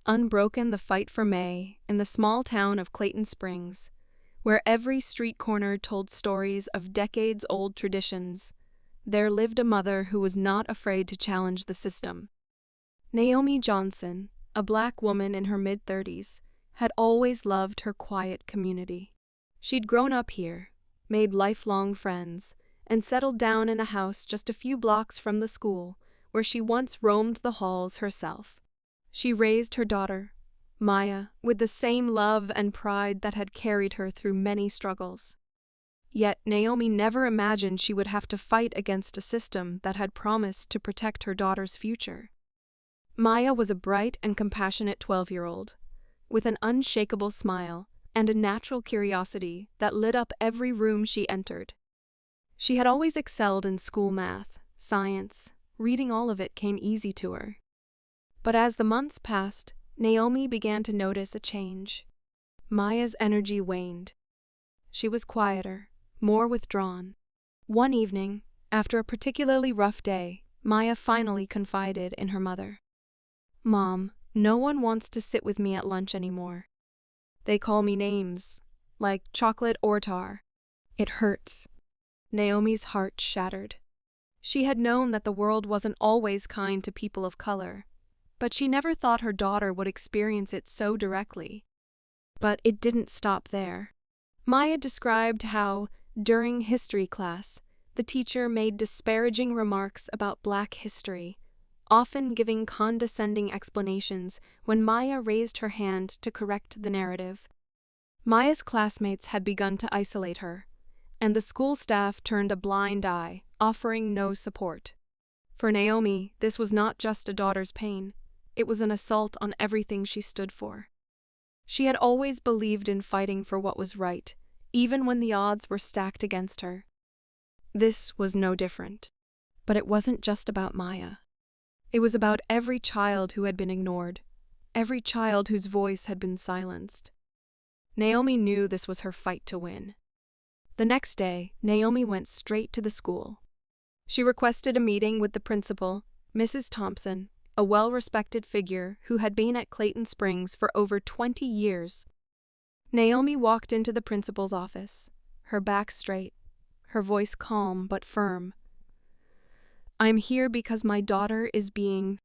Unbroken the fight for May in the small town of Clayton Springs, where every street corner told stories of decades-old traditions, there lived a mother who was not afraid to challenge the system. Naomi Johnson, a black woman in her mid-30s, had always loved her quiet community. She'd grown up here, made lifelong friends, and settled down in a house just a few blocks from the school, where she once roamed the halls herself. She raised her daughter, Maya, with the same love and pride that had carried her through many struggles. Yet Naomi never imagined she would have to fight against a system that had promised to protect her daughter's future. Maya was a bright and compassionate 12-year-old, with an unshakable smile and a natural curiosity that lit up every room she entered. She had always excelled in school math, science, reading. All of it came easy to her. But as the months passed, Naomi began to notice a change. Maya's energy waned. She was quieter, more withdrawn. One evening, after a particularly rough day, Maya finally confided in her mother. "Mom, no one wants to sit with me at lunch anymore. They call me names, like chocolate or tar. It hurts." Naomi's heart shattered. She had known that the world wasn't always kind to people of color, but she never thought her daughter would experience it so directly. But it didn't stop there. Maya described how, during history class, the teacher made disparaging remarks about Black history, often giving condescending explanations when Maya raised her hand to correct the narrative. Maya's classmates had begun to isolate her, and the school staff turned a blind eye, offering no support. For Naomi, this was not just a daughter's pain. It was an assault on everything she stood for. She had always believed in fighting for what was right, even when the odds were stacked against her. This was no different. But it wasn't just about Maya. It was about every child who had been ignored, every child whose voice had been silenced. Naomi knew this was her fight to win. The next day, Naomi went straight to the school. She requested a meeting with the principal, Mrs. Thompson, a well-respected figure who had been at Clayton Springs for over 20 years. Naomi walked into the principal's office, her back straight, her voice calm but firm. "I'm here because my daughter is being